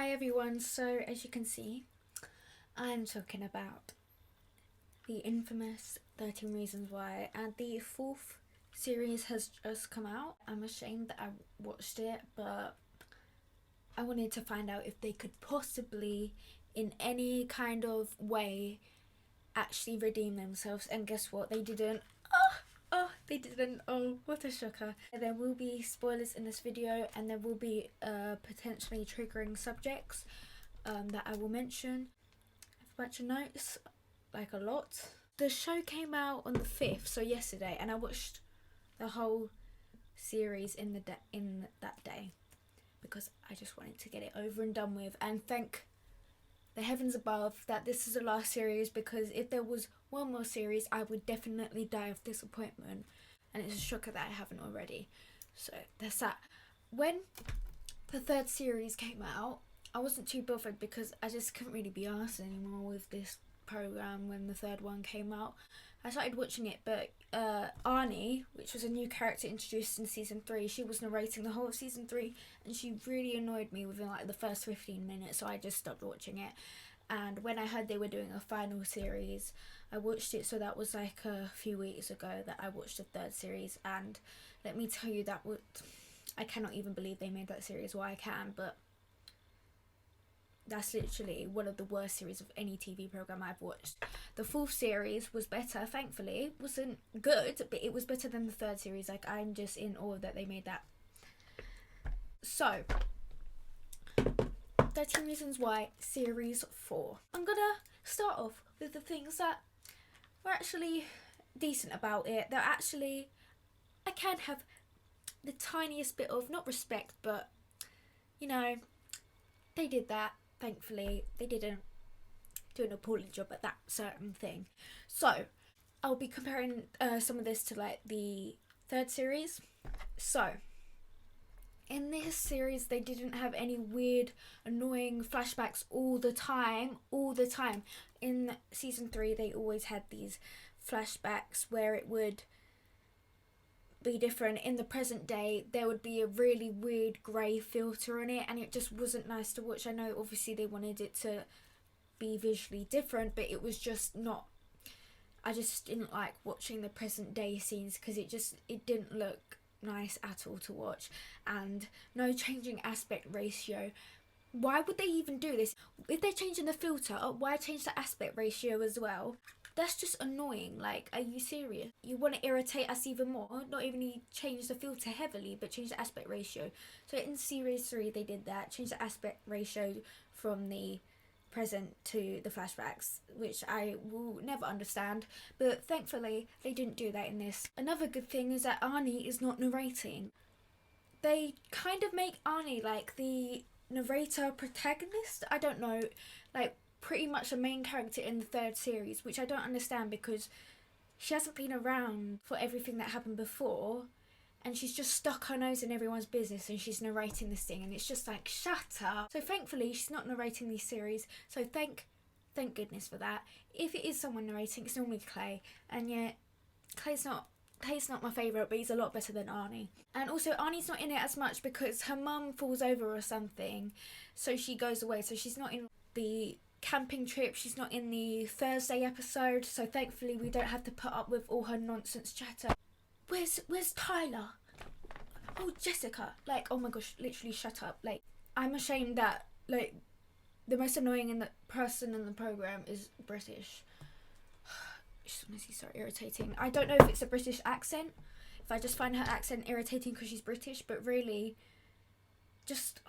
Hi everyone, so as you can see, I'm talking about the infamous 13 Reasons Why, and the fourth series has just come out. I'm ashamed that I watched it, but I wanted to find out if they could possibly, in any kind of way, actually redeem themselves, and guess what? They didn't. They didn't. Oh, what a shocker. There will be spoilers in this video, and there will be potentially triggering subjects that I will mention. I have a bunch of notes, like a lot. The show came out on the 5th, so yesterday, and I watched the whole series in that day because I just wanted to get it over and done with, and thank the heavens above that this is the last series, because if there was one more series I would definitely die of disappointment, and it's a shocker that I haven't already. So that's that. When the third series came out, I wasn't too bothered because I just couldn't really be arsed anymore with this program. When the third one came out, I started watching it, but Arnie, which was a new character introduced in season 3, she was narrating the whole of season 3, and she really annoyed me within like the first 15 minutes, so I just stopped watching it. And when I heard they were doing a final series, I watched it. So that was like a few weeks ago that I watched the third series, and let me tell you, I cannot even believe they made that series. Well, I can, but that's literally one of the worst series of any TV program I've watched. The fourth series was better, thankfully. It wasn't good, but it was better than the third series. Like, I'm just in awe that they made that. So, 13 Reasons Why Series 4. I'm gonna start off with the things that were actually decent about it. They're actually, I can have the tiniest bit of, not respect, but, you know, they did that. Thankfully, they didn't do an appalling job at that certain thing. So, I'll be comparing some of this to like the third series. So, in this series, they didn't have any weird, annoying flashbacks all the time. In season 3, they always had these flashbacks where it would be different. In the present day, there would be a really weird grey filter on it, and it just wasn't nice to watch. I know obviously they wanted it to be visually different, but it was just not. I just didn't like watching the present day scenes because it didn't look nice at all to watch. And no changing aspect ratio. Why would they even do this? If they're changing the filter, why change the aspect ratio as well? That's just annoying. Like, are you serious? You want to irritate us even more? Not even change the filter heavily, but change the aspect ratio. So in series 3, they did that. Change the aspect ratio from the present to the flashbacks, which I will never understand. But thankfully, they didn't do that in this. Another good thing is that Arnie is not narrating. They kind of make Arnie like the narrator protagonist. I don't know, like, pretty much a main character in the third series, which I don't understand because she hasn't been around for everything that happened before, and she's just stuck her nose in everyone's business and she's narrating this thing, and it's just like, shut up. So thankfully she's not narrating these series, so thank goodness for that. If it is someone narrating, it's normally Clay, and yet Clay's not my favourite, but he's a lot better than Arnie. And also Arnie's not in it as much because her mum falls over or something, so she goes away, so she's not in the camping trip, she's not in the Thursday episode, so thankfully we don't have to put up with all her nonsense chatter. Where's Tyler? Oh, Jessica. Like, oh my gosh, literally shut up. Like, I'm ashamed that, like, the most annoying person in the program is British. It's honestly so irritating. I don't know if it's a British accent, if I just find her accent irritating because she's British, but really, just,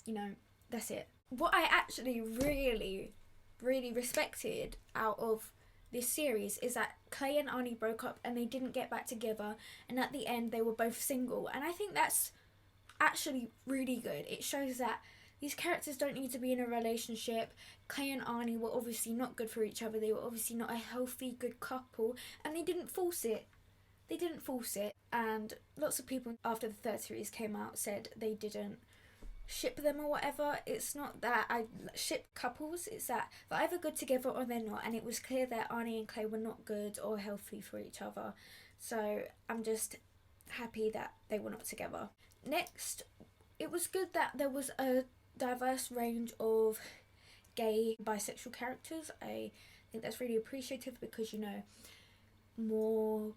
you know, that's it. What I actually really respected out of this series is that Clay and Arnie broke up and they didn't get back together, and at the end they were both single, and I think that's actually really good. It shows that these characters don't need to be in a relationship. Clay and Arnie were obviously not good for each other, they were obviously not a healthy, good couple, and they didn't force it. And lots of people after the third series came out said they didn't ship them or whatever. It's not that I ship couples, it's that they're either good together or they're not, and it was clear that Arnie and Clay were not good or healthy for each other, so I'm just happy that they were not together. Next, it was good that there was a diverse range of gay, bisexual characters. I think that's really appreciative because, you know, more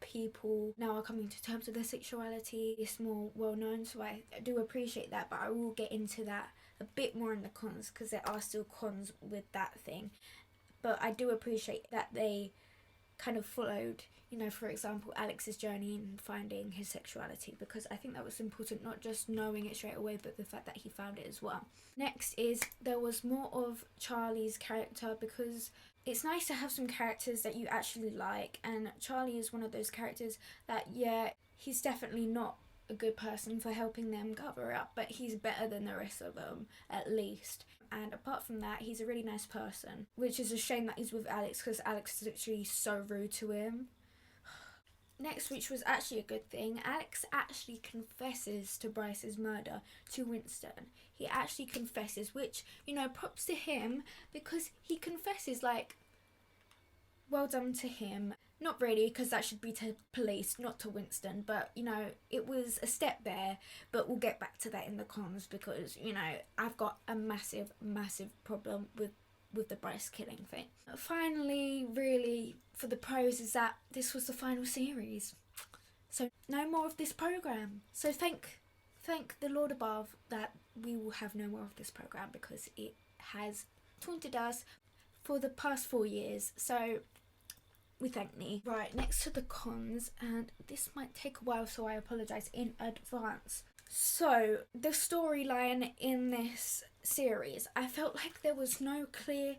people now are coming to terms with their sexuality. It's more well known, so I do appreciate that, but I will get into that a bit more in the cons because there are still cons with that thing. But I do appreciate that they kind of followed, you know, for example, Alex's journey in finding his sexuality, because I think that was important, not just knowing it straight away, but the fact that he found it as well. Next is there was more of Charlie's character, because it's nice to have some characters that you actually like, and Charlie is one of those characters that, yeah, he's definitely not a good person for helping them cover up, but he's better than the rest of them, at least. And apart from that, he's a really nice person, which is a shame that he's with Alex, because Alex is literally so rude to him. Next, which was actually a good thing, Alex actually confesses to Bryce's murder to Winston. He actually confesses, which, you know, props to him, because he confesses, like, well done to him. Not really, because that should be to police, not to Winston, but, you know, it was a step there, but we'll get back to that in the cons, because, you know, I've got a massive problem with the Bryce killing thing. Finally, really, for the pros, is that this was the final series. So no more of this program. So thank the Lord above that we will have no more of this program, because it has taunted us for the past 4 years. So we thank thee. Right, next to the cons, and this might take a while, so I apologise in advance. So, the storyline in this series, I felt like there was no clear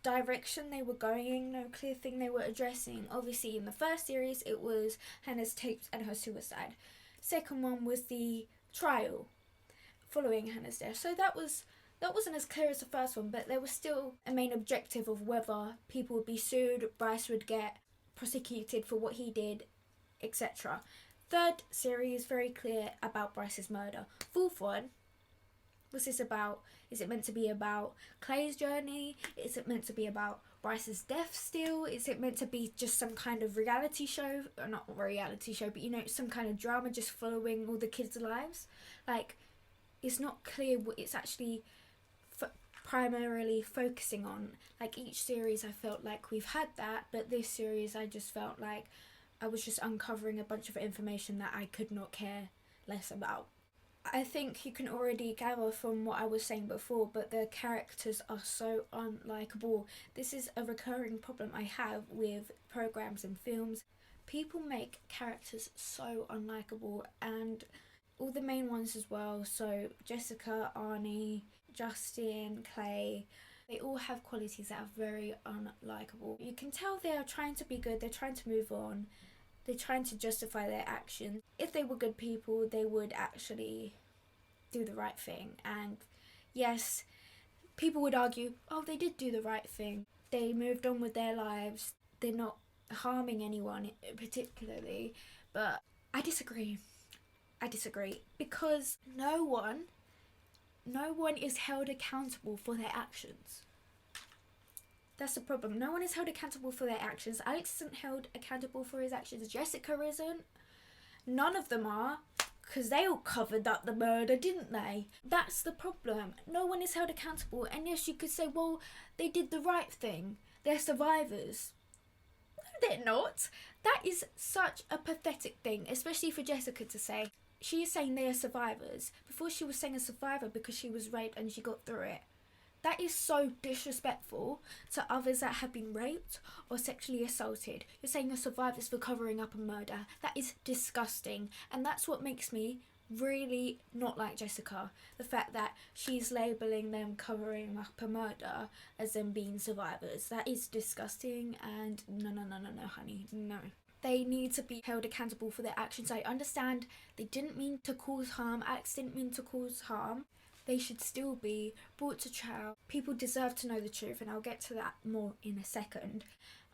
direction they were going in, no clear thing they were addressing. Obviously, in the first series, it was Hannah's tapes and her suicide. Second one was the trial following Hannah's death. So that wasn't as clear as the first one, but there was still a main objective of whether people would be sued, Bryce would get prosecuted for what he did, etc. Third series, very clear about Bryce's murder. Fourth one, what's this about? Is it meant to be about Clay's journey? Is it meant to be about Bryce's death still? Is it meant to be just some kind of reality show? Or not a reality show, but, you know, some kind of drama just following all the kids' lives? Like, it's not clear what it's actually primarily focusing on. Like, each series I felt like we've had that, but this series I just felt like I was just uncovering a bunch of information that I could not care less about. I think you can already gather from what I was saying before, but the characters are so unlikable. This is a recurring problem I have with programs and films. People make characters so unlikable, and all the main ones as well. So Jessica, Arnie, Justin, Clay, they all have qualities that are very unlikable. You can tell they are trying to be good, they're trying to move on, they're trying to justify their actions. If they were good people, they would actually do the right thing. And yes, people would argue, oh, they did do the right thing. They moved on with their lives. They're not harming anyone particularly. But I disagree. Because no one is held accountable for their actions. That's the problem. No one is held accountable for their actions. Alex isn't held accountable for his actions. Jessica isn't. None of them are, because they all covered up the murder, didn't they? That's the problem. No one is held accountable. And yes, you could say, well, they did the right thing. They're survivors. No, they're not. That is such a pathetic thing, especially for Jessica to say. She is saying they are survivors. Before, she was saying a survivor because she was raped and she got through it. That is so disrespectful to others that have been raped or sexually assaulted. You're saying you're survivors for covering up a murder. That is disgusting. And that's what makes me really not like Jessica. The fact that she's labelling them covering up a murder as them being survivors. That is disgusting, and no, honey, no. They need to be held accountable for their actions. I understand they didn't mean to cause harm. Alex didn't mean to cause harm. They should still be brought to trial. People deserve to know the truth, and I'll get to that more in a second.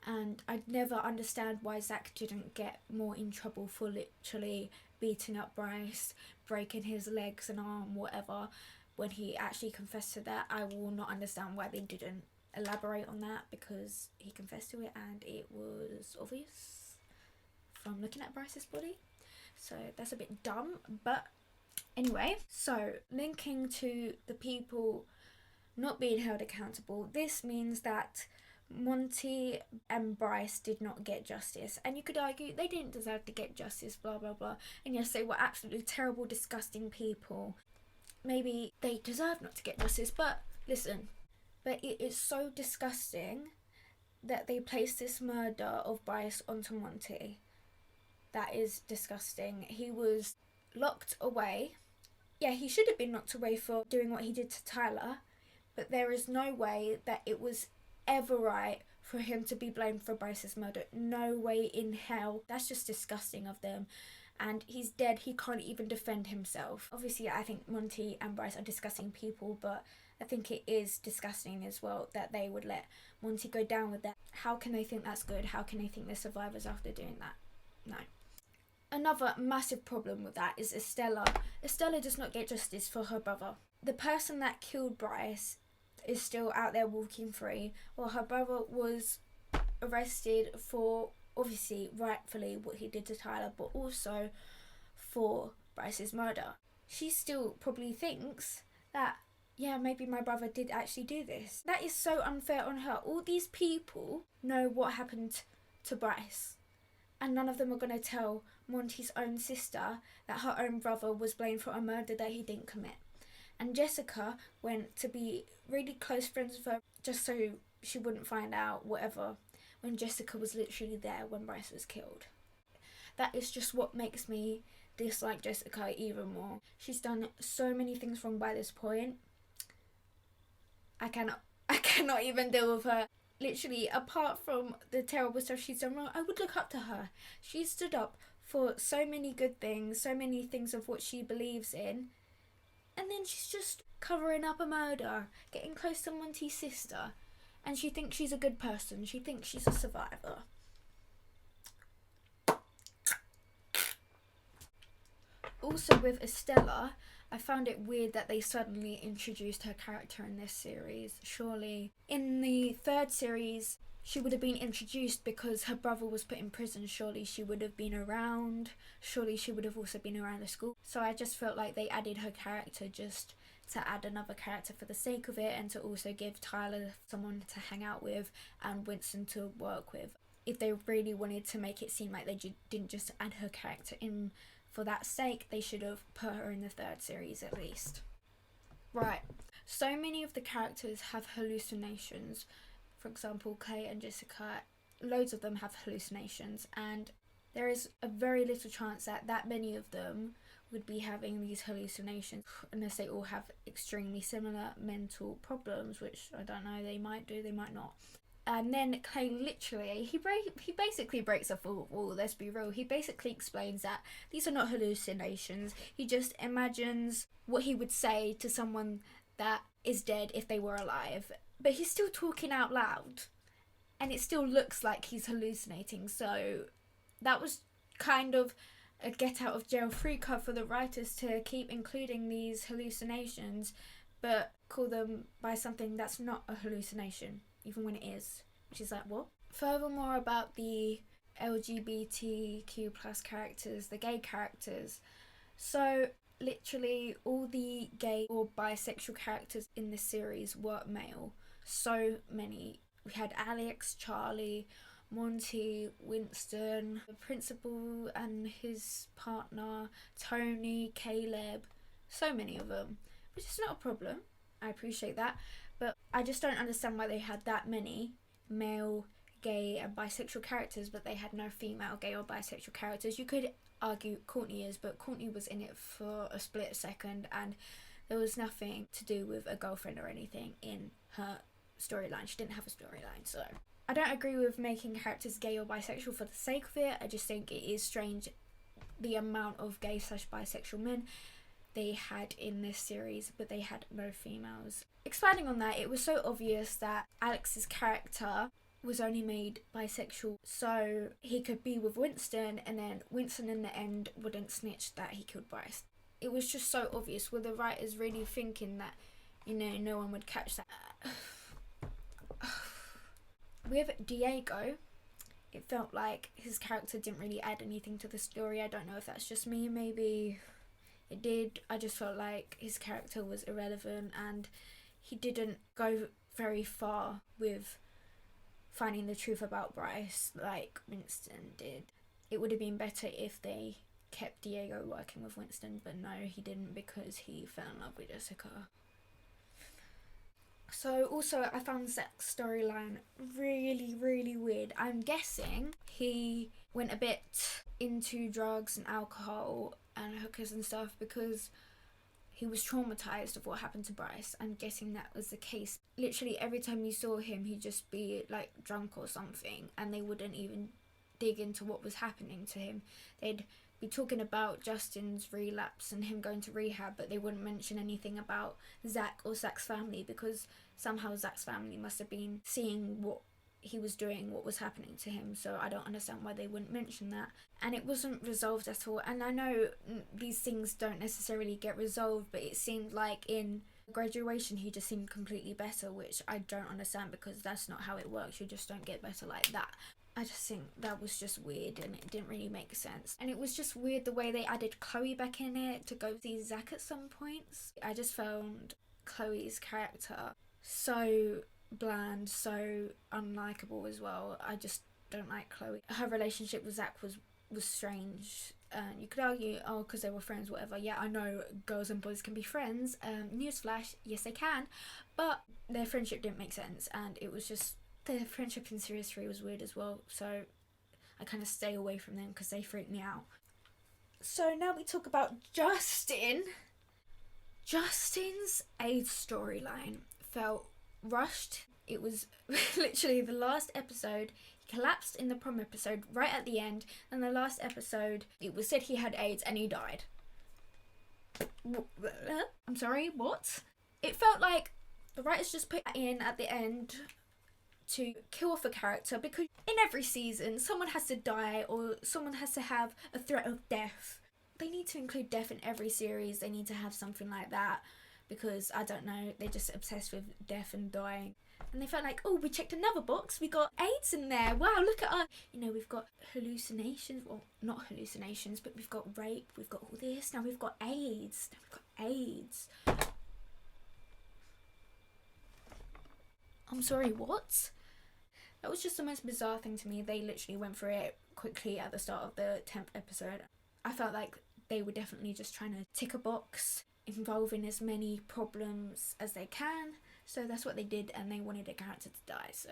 And I'd never understand why Zach didn't get more in trouble for literally beating up Bryce, breaking his legs and arm, whatever, when he actually confessed to that. I will not understand why they didn't elaborate on that, because he confessed to it and it was obvious from looking at Bryce's body. So that's a bit dumb, but Anyway, so linking to the people not being held accountable, this means that Monty and Bryce did not get justice. And you could argue they didn't deserve to get justice, blah, blah, blah. And yes, they were absolutely terrible, disgusting people. Maybe they deserve not to get justice, but listen. But it is so disgusting that they placed this murder of Bryce onto Monty. That is disgusting. He was locked away. Yeah, he should have been locked away for doing what he did to Tyler, but there is no way that it was ever right for him to be blamed for Bryce's murder. No way in hell. That's just disgusting of them. And he's dead. He can't even defend himself. Obviously, I think Monty and Bryce are disgusting people, but I think it is disgusting as well that they would let Monty go down with that. How can they think that's good? How can they think they're survivors after doing that? No. Another massive problem with that is Estella. Estella does not get justice for her brother. The person that killed Bryce is still out there walking free, while her brother was arrested for, obviously, rightfully, what he did to Tyler, but also for Bryce's murder. She still probably thinks that, yeah, maybe my brother did actually do this. That is so unfair on her. All these people know what happened to Bryce, and none of them are going to tell Monty's own sister that her own brother was blamed for a murder that he didn't commit. And Jessica went to be really close friends with her just so she wouldn't find out, whatever, when Jessica was literally there when Bryce was killed. That is just what makes me dislike Jessica even more. She's done so many things wrong by this point. I cannot even deal with her. Literally, apart from the terrible stuff she's done wrong, I would look up to her. She stood up for so many good things, so many things of what she believes in, and then she's just covering up a murder, getting close to Monty's sister, and she thinks she's a good person. She thinks she's a survivor. Also with Estella, I found it weird that they suddenly introduced her character in this series. Surely in the third series she would have been introduced because her brother was put in prison. Surely she would have been around. Surely she would have also been around the school. So I just felt like they added her character just to add another character for the sake of it, and to also give Tyler someone to hang out with and Winston to work with. If they really wanted to make it seem like they didn't just add her character in for that sake, they should have put her in the third series at least. Right, so many of the characters have hallucinations. For example, Clay and Jessica, loads of them have hallucinations, and there is a very little chance that many of them would be having these hallucinations, unless they all have extremely similar mental problems, which I don't know, they might do, they might not. And then Clay literally, he basically breaks a fourth wall, let's be real. He basically explains that these are not hallucinations. He just imagines what he would say to someone that is dead if they were alive. But he's still talking out loud, and it still looks like he's hallucinating. So that was kind of a get out of jail free card for the writers to keep including these hallucinations, but call them by something that's not a hallucination, even when it is, which is like, what? Furthermore, about the LGBTQ plus characters, the gay characters. So literally all the gay or bisexual characters in this series were male. So many. We had Alex, Charlie, Monty, Winston, the principal and his partner, Tony, Caleb, so many of them, which is not a problem. I appreciate that, but I just don't understand why they had that many male, gay and bisexual characters, but they had no female, gay or bisexual characters. You could argue Courtney is, but Courtney was in it for a split second, and there was nothing to do with a girlfriend or anything in her storyline. She didn't have a storyline, so I don't agree with making characters gay or bisexual for the sake of it. I just think it is strange the amount of gay / bisexual men they had in this series, but they had no females. Expanding on that, it was so obvious that Alex's character was only made bisexual so he could be with Winston, and then Winston in the end wouldn't snitch that he killed Bryce. It was just so obvious. Were the writers really thinking that, no one would catch that? With Diego, it felt like his character didn't really add anything to the story. I don't know if that's just me. Maybe it did. I just felt like his character was irrelevant and he didn't go very far with finding the truth about Bryce like Winston did. It would have been better if they kept Diego working with Winston, but no, he didn't, because he fell in love with Jessica. So also I found Zach's storyline really, really weird. I'm guessing he went a bit into drugs and alcohol and hookers and stuff because he was traumatized of what happened to Bryce. I'm guessing that was the case. Literally every time you saw him, he'd just be like drunk or something, and they wouldn't even dig into what was happening to him. They'd be talking about Justin's relapse and him going to rehab, but they wouldn't mention anything about Zach or Zach's family, because somehow Zach's family must have been seeing what he was doing, what was happening to him. So I don't understand why they wouldn't mention that. And it wasn't resolved at all. And I know these things don't necessarily get resolved, but it seemed like in graduation he just seemed completely better, which I don't understand, because that's not how it works. You just don't get better like that. I just think that was just weird and it didn't really make sense. And it was just weird the way they added Chloe back in it to go see Zach at some points. I just found Chloe's character so bland, so unlikable as well. I just don't like Chloe. Her relationship with Zach was strange. You could argue, oh, because they were friends, whatever. Yeah, I know girls and boys can be friends. Newsflash, yes they can. But their friendship didn't make sense, and it was just, their friendship in Series 3 was weird as well, so I kind of stay away from them because they freak me out. So now we talk about Justin. Justin's AIDS storyline felt rushed. It was literally the last episode. He collapsed in the prom episode right at the end, and the last episode it was said he had AIDS and he died. I'm sorry, what? It felt like the writers just put that in at the end to kill off a character, because in every season someone has to die or someone has to have a threat of death. They need to include death in every series. They need to have something like that, because I don't know, they're just obsessed with death and dying. And they felt like, oh, we checked another box, we got AIDS in there, wow, look at us. You know, we've got hallucinations, well, not hallucinations, but we've got rape, we've got all this, now we've got AIDS, I'm sorry, what? That was just the most bizarre thing to me. They literally went through it quickly at the start of the 10th episode. I felt like they were definitely just trying to tick a box, involving as many problems as they can. So that's what they did, and they wanted a character to die. So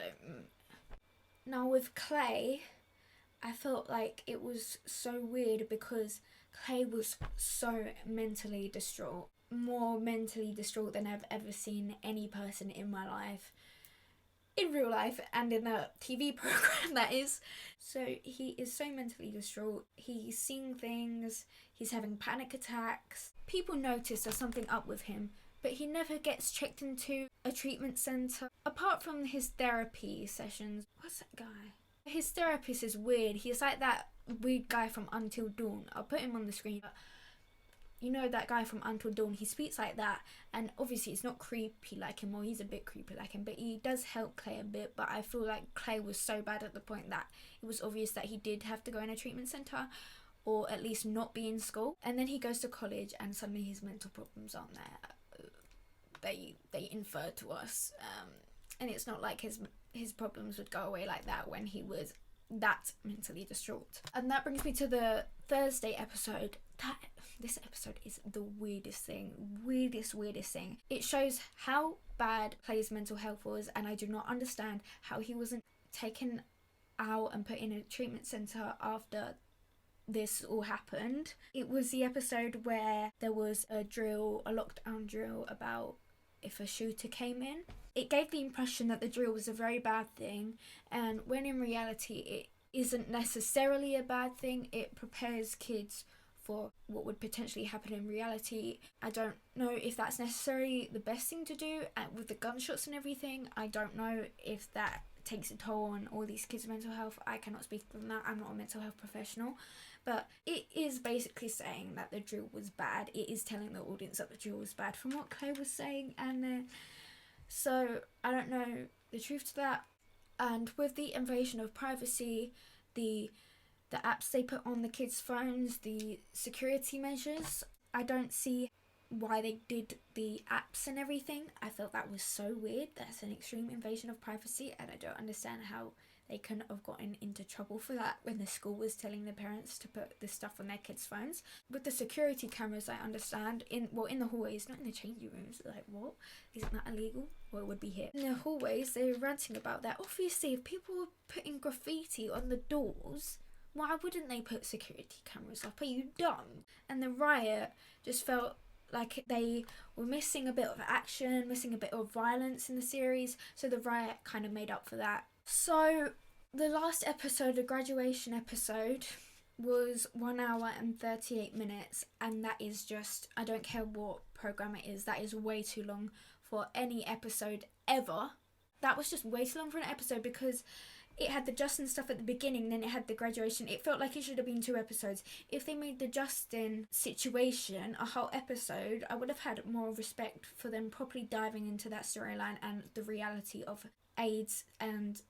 now with Clay, I felt like it was so weird because Clay was so mentally distraught. More mentally distraught than I've ever seen any person in my life. In real life and in a TV program, that is. So he is so mentally distraught. He's seeing things, he's having panic attacks. People notice there's something up with him, but he never gets checked into a treatment centre. Apart from his therapy sessions. What's that guy? His therapist is weird. He's like that weird guy from Until Dawn. I'll put him on the screen. You know that guy from Until Dawn, he speaks like that, and obviously it's not creepy like him, or he's a bit creepy like him, but he does help Clay a bit. But I feel like Clay was so bad at the point that it was obvious that he did have to go in a treatment centre, or at least not be in school. And then he goes to college and suddenly his mental problems aren't there. They infer to us, and it's not like his problems would go away like that when he was that mentally distraught. And that brings me to the Thursday episode. This episode is the weirdest thing. It shows how bad Clay's mental health was, and I do not understand how he wasn't taken out and put in a treatment centre after this all happened. It was the episode where there was a lockdown drill about if a shooter came in. It gave the impression that the drill was a very bad thing, and when in reality it isn't necessarily a bad thing. It prepares kids for what would potentially happen in reality. I don't know if that's necessarily the best thing to do, and with the gunshots and everything, I don't know if that takes a toll on all these kids' mental health. I cannot speak on that. I'm not a mental health professional, but it is basically saying that the drill was bad. It is telling the audience that the drill was bad from what Clay was saying, and so I don't know the truth to that. And with the invasion of privacy, the apps they put on the kids' phones, the security measures, I don't see why they did the apps and everything. I felt that was so weird. That's an extreme invasion of privacy, and I don't understand how they couldn't have gotten into trouble for that when the school was telling the parents to put this stuff on their kids' phones. With the security cameras, I understand, in the hallways, not in the changing rooms. Like, what? Isn't that illegal? Well, it would be here. In the hallways, they were ranting about that. Obviously, if people were putting graffiti on the doors, why wouldn't they put security cameras up? Are you dumb? And the riot just felt like they were missing a bit of action, missing a bit of violence in the series, so the riot kind of made up for that. So the last episode, the graduation episode, was 1 hour and 38 minutes, and that is just, I don't care what program it is, that is way too long for any episode ever. That was just way too long for an episode, because it had the Justin stuff at the beginning, then it had the graduation. It felt like it should have been 2 episodes. If they made the Justin situation a whole episode, I would have had more respect for them properly diving into that storyline and the reality of AIDS and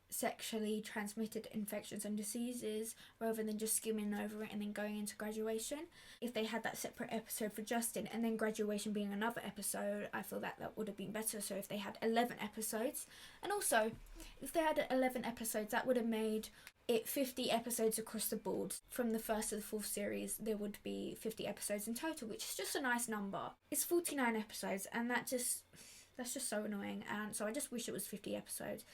sexually transmitted infections and diseases, rather than just skimming over it and then going into graduation. If they had that separate episode for Justin and then graduation being another episode, I feel that would have been better. So if they had 11 episodes, and also if they had 11 episodes, that would have made it 50 episodes across the board. From the first to the 4th series, there would be 50 episodes in total, which is just a nice number. It's 49 episodes, and that's just so annoying, and so I just wish it was 50 episodes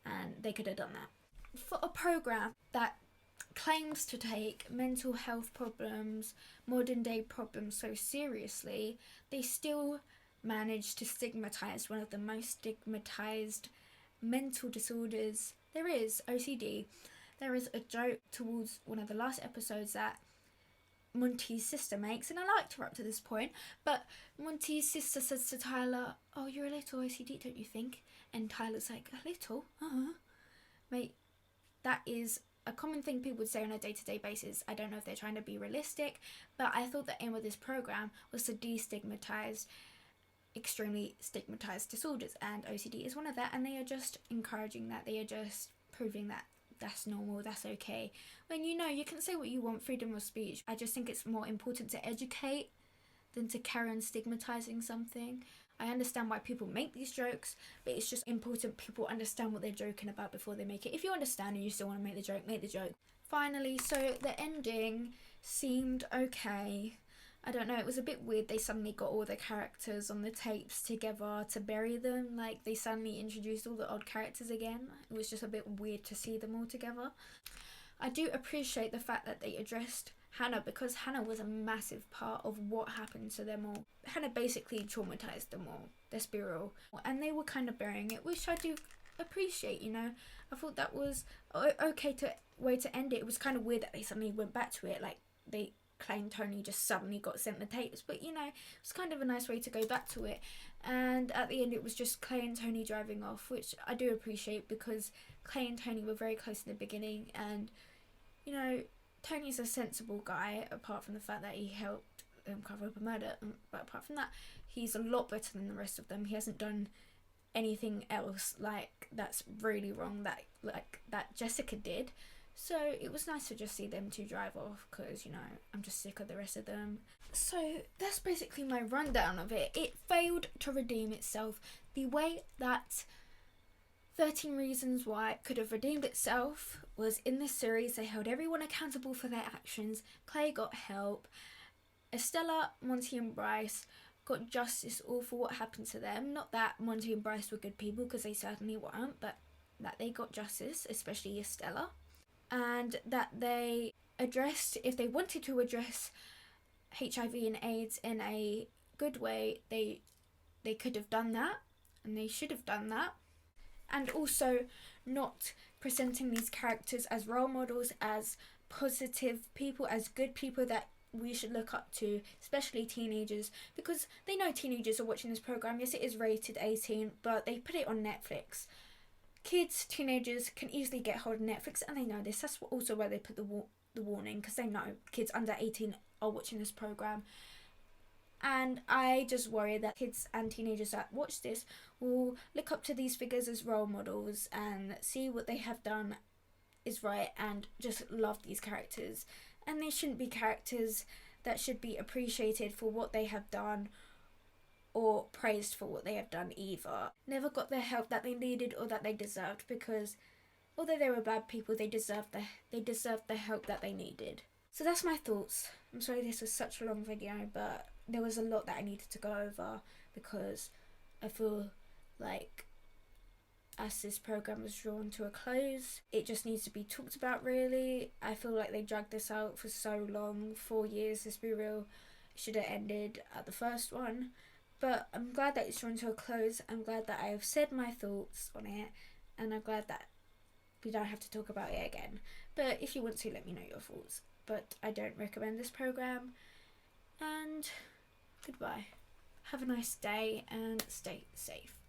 and they could have done that. For a program that claims to take mental health problems, modern day problems so seriously, they still manage to stigmatise one of the most stigmatised mental disorders there is, OCD. There is a joke towards one of the last episodes that Monty's sister makes, and I liked her up to this point, but Monty's sister says to Tyler, "Oh, you're a little OCD, don't you think?" And Tyler's like, "A little? Mate, that is a common thing people would say on a day-to-day basis. I don't know if they're trying to be realistic, but I thought the aim of this program was to destigmatise extremely stigmatised disorders, and OCD is one of that, and they are just encouraging that. They are just proving that that's normal, that's okay. When you can say what you want, freedom of speech. I just think it's more important to educate than to carry on stigmatising something. I understand why people make these jokes, but it's just important people understand what they're joking about before they make it. If you understand and you still want to make the joke. Finally, so the ending seemed okay. I don't know, it was a bit weird. They suddenly got all the characters on the tapes together to bury them. Like, they suddenly introduced all the odd characters again. It was just a bit weird to see them all together. I do appreciate the fact that they addressed Hannah, because Hannah was a massive part of what happened to them all. Hannah basically traumatised them all, let's be real. And they were kind of burying it, which I do appreciate, I thought that was okay way to end it. It was kind of weird that they suddenly went back to it, like they claimed Tony just suddenly got sent the tapes, but it was kind of a nice way to go back to it. And at the end it was just Clay and Tony driving off, which I do appreciate, because Clay and Tony were very close in the beginning, and Tony's a sensible guy, apart from the fact that he helped them cover up a murder, but apart from that, he's a lot better than the rest of them. He hasn't done anything else that's really wrong that Jessica did. So it was nice to just see them two drive off, because I'm just sick of the rest of them. So that's basically my rundown of it. It failed to redeem itself the way that 13 Reasons Why could have redeemed itself. Was in this series, they held everyone accountable for their actions. Clay got help. Estella, Monty and Bryce got justice all for what happened to them. Not that Monty and Bryce were good people, because they certainly weren't, but that they got justice, especially Estella. And that they addressed, if they wanted to address HIV and AIDS in a good way, they could have done that, and they should have done that. And also not presenting these characters as role models, as positive people, as good people that we should look up to, especially teenagers, because they know teenagers are watching this program. Yes, it is rated 18, but they put it on Netflix. Kids, teenagers can easily get hold of Netflix, and they know this. That's also why they put the warning, because they know kids under 18 are watching this program. And I just worry that kids and teenagers that watch this will look up to these figures as role models and see what they have done is right, and just love these characters. And they shouldn't be characters that should be appreciated for what they have done or praised for what they have done either. Never got the help that they needed or that they deserved, because although they were bad people, they deserved the help that they needed. So that's my thoughts. I'm sorry this was such a long video, but there was a lot that I needed to go over, because I feel like as this program was drawn to a close, it just needs to be talked about, really. I feel like they dragged this out for so long, 4 years, let's be real. It should have ended at the first one. But I'm glad that it's drawn to a close. I'm glad that I have said my thoughts on it, and I'm glad that we don't have to talk about it again. But if you want to, let me know your thoughts. But I don't recommend this program. And goodbye. Have a nice day and stay safe.